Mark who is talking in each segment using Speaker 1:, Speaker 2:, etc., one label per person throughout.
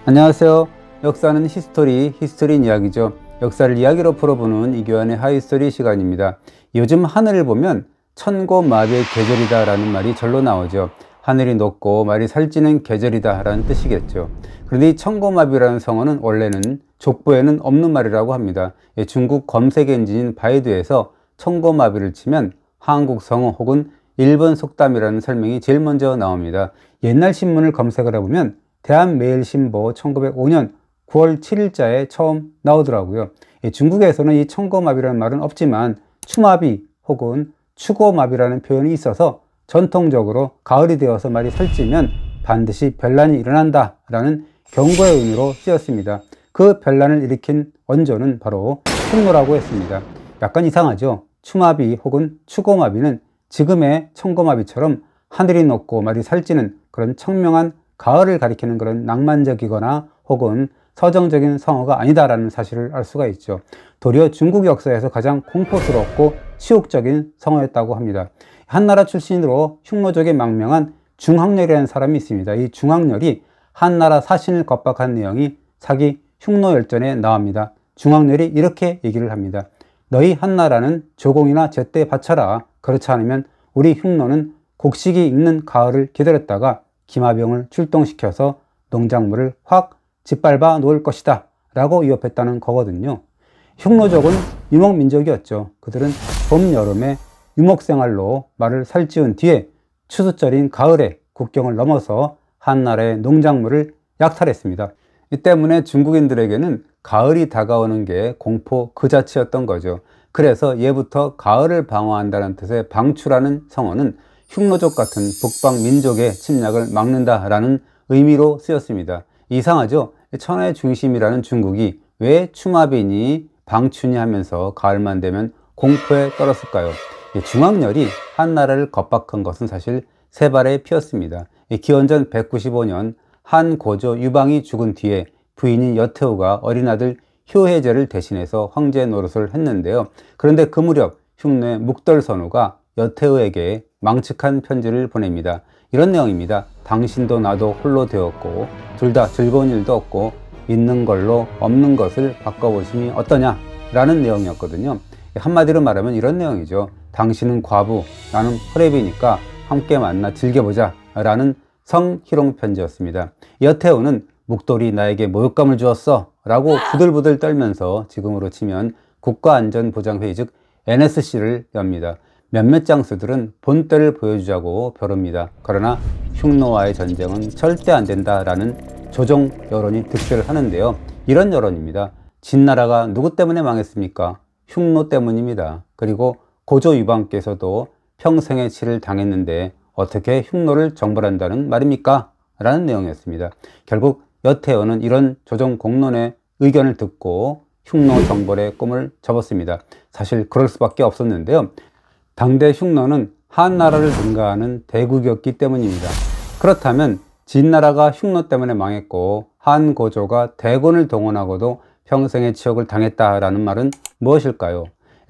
Speaker 1: 안녕하세요. 역사는 히스토리인 이야기죠. 역사를 이야기로 풀어보는 이교환의 하이스토리 시간입니다. 요즘 하늘을 보면 천고마비의 계절이다 라는 말이 절로 나오죠. 하늘이 높고 말이 살찌는 계절이다 라는 뜻이겠죠. 그런데 이 천고마비라는 성어는 원래는 족보에는 없는 말이라고 합니다. 중국 검색 엔진인 바이두에서 천고마비를 치면 한국 성어 혹은 일본 속담이라는 설명이 제일 먼저 나옵니다. 옛날 신문을 검색을 해보면 대한매일신보 1905년 9월 7일자에 처음 나오더라고요. 중국에서는 이 천고마비라는 말은 없지만 추마비 혹은 추고마비라는 표현이 있어서 전통적으로 가을이 되어서 말이 살찌면 반드시 변란이 일어난다 라는 경고의 의미로 쓰였습니다. 그 변란을 일으킨 원조는 바로 흉노라고 했습니다. 약간 이상하죠? 추마비 혹은 추고마비는 지금의 천고마비처럼 하늘이 높고 말이 살찌는 그런 청명한 가을을 가리키는 그런 낭만적이거나 혹은 서정적인 성어가 아니다라는 사실을 알 수가 있죠. 도리어 중국 역사에서 가장 공포스럽고 치욕적인 성어였다고 합니다. 한나라 출신으로 흉노족에 망명한 중학렬이라는 사람이 있습니다. 이 중학렬이 한나라 사신을 겁박한 내용이 사기 흉노열전에 나옵니다. 중학렬이 이렇게 얘기를 합니다. 너희 한나라는 조공이나 제때 바쳐라. 그렇지 않으면 우리 흉노는 곡식이 익는 가을을 기다렸다가 기마병을 출동시켜서 농작물을 확 짓밟아 놓을 것이다 라고 위협했다는 거거든요. 흉노족은 유목민족이었죠. 그들은 봄, 여름에 유목생활로 말을 살찌운 뒤에 추수철인 가을에 국경을 넘어서 한나라의 농작물을 약탈했습니다. 이 때문에 중국인들에게는 가을이 다가오는 게 공포 그 자체였던 거죠. 그래서 예부터 가을을 방어한다는 뜻의 방추라는 성어는 흉노족 같은 북방 민족의 침략을 막는다라는 의미로 쓰였습니다. 이상하죠? 천하의 중심이라는 중국이 왜 추마비니 방추니 하면서 가을만 되면 공포에 떨었을까요? 중학렬이 한나라를 겁박한 것은 사실 세 발에 피었습니다. 기원전 195년 한 고조 유방이 죽은 뒤에 부인인 여태후가 어린 아들 효혜제를 대신해서 황제 노릇을 했는데요. 그런데 그 무렵 흉노의 묵돌선우가 여태후에게 망측한 편지를 보냅니다. 이런 내용입니다. 당신도 나도 홀로 되었고 둘 다 즐거운 일도 없고 있는 걸로 없는 것을 바꿔보심이 어떠냐 라는 내용이었거든요. 한마디로 말하면 이런 내용이죠. 당신은 과부, 나는 호랩이니까 함께 만나 즐겨보자 라는 성희롱 편지였습니다. 여태후는 묵돌이 나에게 모욕감을 주었어 라고 부들부들 떨면서 지금으로 치면 국가안전보장회의 즉 NSC를 엽니다. 몇몇 장수들은 본때를 보여주자고 벼릅니다. 그러나 흉노와의 전쟁은 절대 안 된다라는 조정 여론이 득세를 하는데요. 이런 여론입니다. 진나라가 누구 때문에 망했습니까? 흉노 때문입니다. 그리고 고조 유방께서도 평생의 치를 당했는데 어떻게 흉노를 정벌한다는 말입니까? 라는 내용이었습니다. 결국 여태어는 이런 조정 공론의 의견을 듣고 흉노 정벌의 꿈을 접었습니다. 사실 그럴 수밖에 없었는데요. 당대 흉노는 한나라를 능가하는 대국이었기 때문입니다. 그렇다면 진나라가 흉노 때문에 망했고 한고조가 대군을 동원하고도 평생의 치욕을 당했다라는 말은 무엇일까요?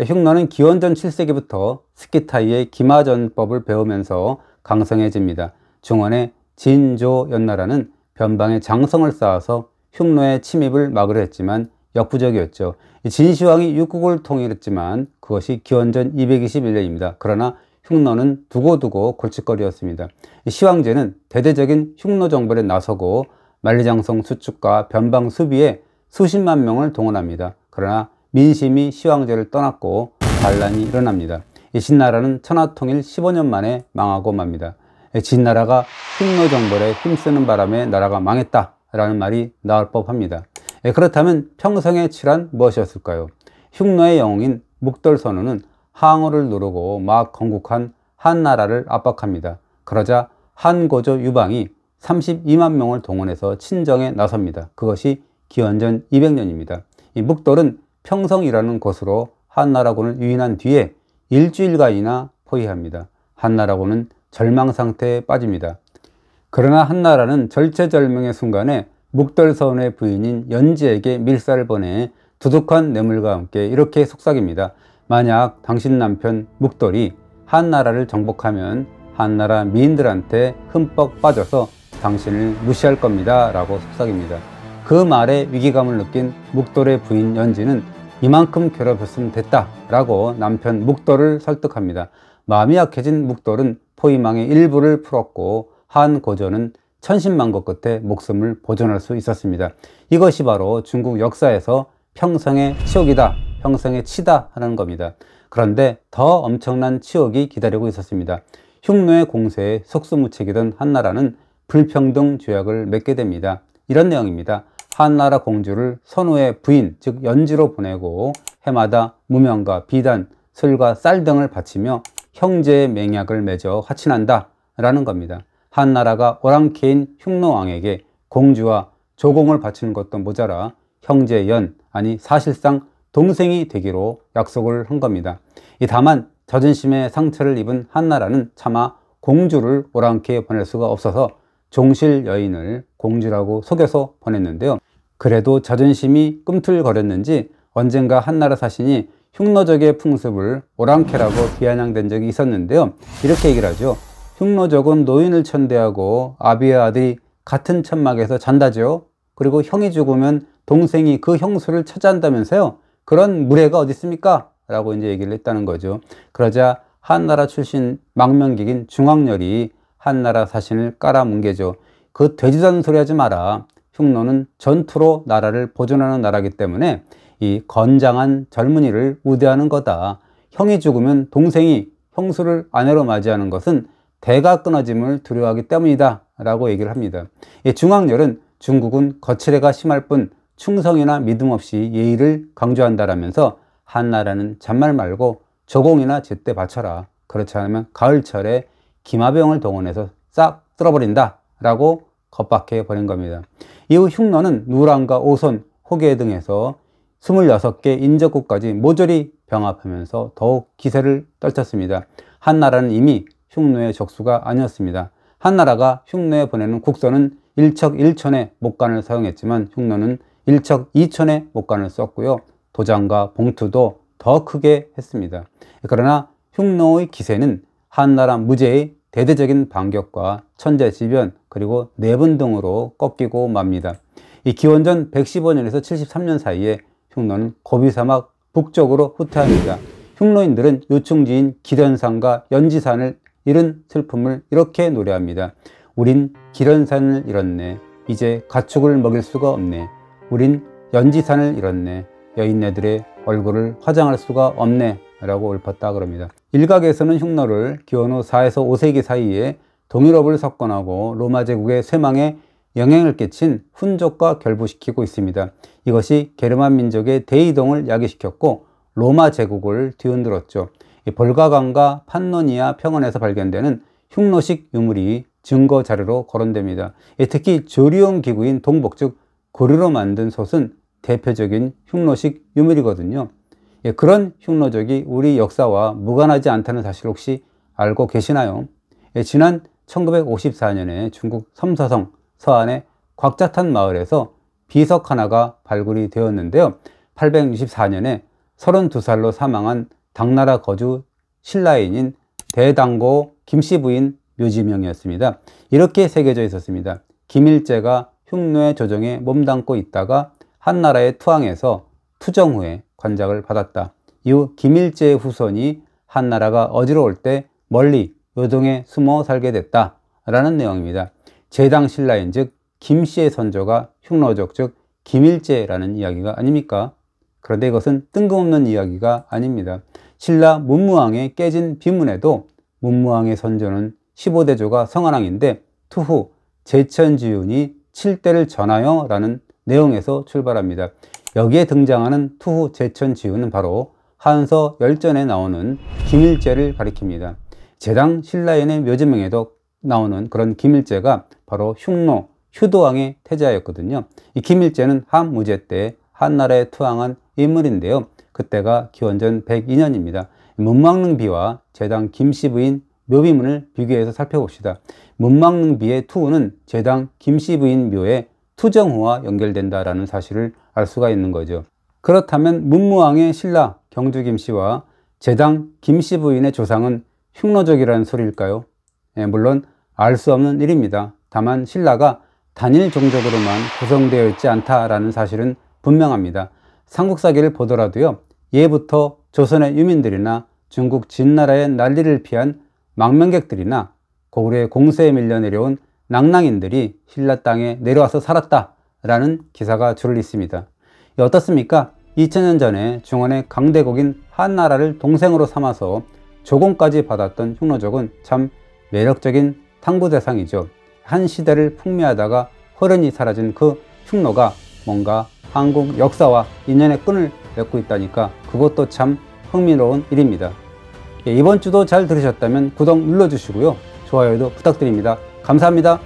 Speaker 1: 흉노는 기원전 7세기부터 스키타이의 기마전법을 배우면서 강성해집니다. 중원의 진조연나라는 변방에 장성을 쌓아서 흉노의 침입을 막으려 했지만 역부족이었죠. 진시황이 육국을 통일했지만 그것이 기원전 221년입니다. 그러나 흉노는 두고두고 골칫거리였습니다. 시황제는 대대적인 흉노 정벌에 나서고 만리장성 수축과 변방 수비에 수십만 명을 동원합니다. 그러나 민심이 시황제를 떠났고 반란이 일어납니다. 진나라는 천하통일 15년 만에 망하고 맙니다. 진나라가 흉노 정벌에 힘쓰는 바람에 나라가 망했다라는 말이 나올 법합니다. 그렇다면 평생의 치란 무엇이었을까요? 흉노의 영웅인 묵돌선우는 항우를 누르고 막 건국한 한나라를 압박합니다. 그러자 한고조 유방이 32만 명을 동원해서 친정에 나섭니다. 그것이 기원전 200년입니다. 이 묵돌은 평성이라는 곳으로 한나라군을 유인한 뒤에 일주일간이나 포위합니다. 한나라군은 절망 상태에 빠집니다. 그러나 한나라는 절체절명의 순간에 묵돌선우의 부인인 연지에게 밀사를 보내 두둑한 뇌물과 함께 이렇게 속삭입니다. 만약 당신 남편 묵돌이 한나라를 정복하면 한나라 미인들한테 흠뻑 빠져서 당신을 무시할 겁니다 라고 속삭입니다. 그 말에 위기감을 느낀 묵돌의 부인 연지는 이만큼 괴롭혔으면 됐다 라고 남편 묵돌을 설득합니다. 마음이 약해진 묵돌은 포위망의 일부를 풀었고 한 고조는 천신만고 끝에 목숨을 보존할 수 있었습니다. 이것이 바로 중국 역사에서 평생의 치욕이다, 평생의 치다 하는 겁니다. 그런데 더 엄청난 치욕이 기다리고 있었습니다. 흉노의 공세에 속수무책이던 한나라는 불평등 조약을 맺게 됩니다. 이런 내용입니다. 한나라 공주를 선우의 부인, 즉 연지로 보내고 해마다 무명과 비단, 술과 쌀 등을 바치며 형제의 맹약을 맺어 화친한다 라는 겁니다. 한나라가 오랑캐인 흉노왕에게 공주와 조공을 바치는 것도 모자라 형제 연, 아니 사실상 동생이 되기로 약속을 한 겁니다. 다만 자존심에 상처를 입은 한나라는 차마 공주를 오랑캐에 보낼 수가 없어서 종실 여인을 공주라고 속여서 보냈는데요. 그래도 자존심이 꿈틀거렸는지 언젠가 한나라 사신이 흉노족의 풍습을 오랑캐라고 비아냥된 적이 있었는데요. 이렇게 얘기를 하죠. 흉노족은 노인을 천대하고 아비와 아들이 같은 천막에서 잔다죠. 그리고 형이 죽으면 동생이 그 형수를 차지한다면서요. 그런 무례가 어디 있습니까? 라고 이제 얘기를 했다는 거죠. 그러자 한나라 출신 망명객인 중앙열이 한나라 사신을 깔아뭉개죠. 그 돼지도 않는 소리 하지 마라. 흉노는 전투로 나라를 보존하는 나라이기 때문에 이 건장한 젊은이를 우대하는 거다. 형이 죽으면 동생이 형수를 아내로 맞이하는 것은 대가 끊어짐을 두려워하기 때문이다 라고 얘기를 합니다. 중앙열은 중국은 거칠애가 심할 뿐 충성이나 믿음 없이 예의를 강조한다라면서 한나라는 잔말 말고 조공이나 제때 바쳐라. 그렇지 않으면 가을철에 기마병을 동원해서 싹 쓸어버린다 라고 겁박해 버린 겁니다. 이후 흉노는 누랑과 오손, 호계 등에서 26개 인접국까지 모조리 병합하면서 더욱 기세를 떨쳤습니다. 한나라는 이미 흉노의 적수가 아니었습니다. 한나라가 흉노에 보내는 국서는 일척일천의 목간을 사용했지만 흉노는 일척이천의 목간을 썼고요. 도장과 봉투도 더 크게 했습니다. 그러나 흉노의 기세는 한나라 무제의 대대적인 반격과 천재지변 그리고 내분 등으로 꺾이고 맙니다. 이 기원전 115년에서 73년 사이에 흉노는 고비사막 북쪽으로 후퇴합니다. 흉노인들은 요충지인 기련산과 연지산을 잃은 슬픔을 이렇게 노래합니다. 우린 기련산을 잃었네. 이제 가축을 먹일 수가 없네. 우린 연지산을 잃었네. 여인네들의 얼굴을 화장할 수가 없네 라고 읊었다 그럽니다. 일각에서는 흉노를 기원 후 4에서 5세기 사이에 동유럽을 석권하고 로마 제국의 쇠망에 영향을 끼친 훈족과 결부시키고 있습니다. 이것이 게르만 민족의 대이동을 야기시켰고 로마 제국을 뒤흔들었죠. 볼가강과 판노니아 평원에서 발견되는 흉노식 유물이 증거 자료로 거론됩니다. 특히 조리용 기구인 동복, 즉 고리로 만든 솥은 대표적인 흉노식 유물이거든요. 그런 흉노족이 우리 역사와 무관하지 않다는 사실 혹시 알고 계시나요? 지난 1954년에 중국 섬서성 서안의 곽자탄 마을에서 비석 하나가 발굴이 되었는데요. 864년에 32살로 사망한 당나라 거주 신라인인 대당고 김씨 부인 묘지명이었습니다. 이렇게 새겨져 있었습니다. 김일제가 흉노의 조정에 몸담고 있다가 한나라에 투항해서 투정 후에 관작을 받았다. 이후 김일제의 후손이 한나라가 어지러울 때 멀리 요동에 숨어 살게 됐다 라는 내용입니다. 제당 신라인 즉 김씨의 선조가 흉노족 즉 김일제라는 이야기가 아닙니까? 그런데 이것은 뜬금없는 이야기가 아닙니다. 신라 문무왕의 깨진 비문에도 문무왕의 선조는 15대조가 성한왕인데 투후 제천지윤이 7대를 전하여 라는 내용에서 출발합니다. 여기에 등장하는 투후 제천지윤은 바로 한서 열전에 나오는 김일제를 가리킵니다. 제당 신라인의 묘지명에도 나오는 그런 김일제가 바로 흉노, 휴도왕의 태자였거든요. 이 김일제는 한무제 때 한나라에 투항한 인물인데요. 그때가 기원전 102년입니다. 문망릉비와 제당 김씨 부인 묘비문을 비교해서 살펴봅시다. 문망릉비의 투우는 제당 김씨 부인 묘의 투정후와 연결된다라는 사실을 알 수가 있는 거죠. 그렇다면 문무왕의 신라 경주 김씨와 제당 김씨 부인의 조상은 흉노족이라는 소리일까요? 물론 알 수 없는 일입니다. 다만 신라가 단일 종족으로만 구성되어 있지 않다라는 사실은 분명합니다. 삼국사기를 보더라도요, 예부터 조선의 유민들이나 중국 진나라의 난리를 피한 망명객들이나 고구려의 공세에 밀려 내려온 낭낭인들이 신라 땅에 내려와서 살았다라는 기사가 줄을 잇습니다. 어떻습니까? 2000년 전에 중원의 강대국인 한나라를 동생으로 삼아서 조공까지 받았던 흉노족은 참 매력적인 탐구 대상이죠. 한 시대를 풍미하다가 홀연히 사라진 그 흉노가 뭔가 한국 역사와 인연의 끈을 맺고 있다니까 그것도 참 흥미로운 일입니다. 이번 주도 잘 들으셨다면 구독 눌러주시고요. 좋아요도 부탁드립니다. 감사합니다.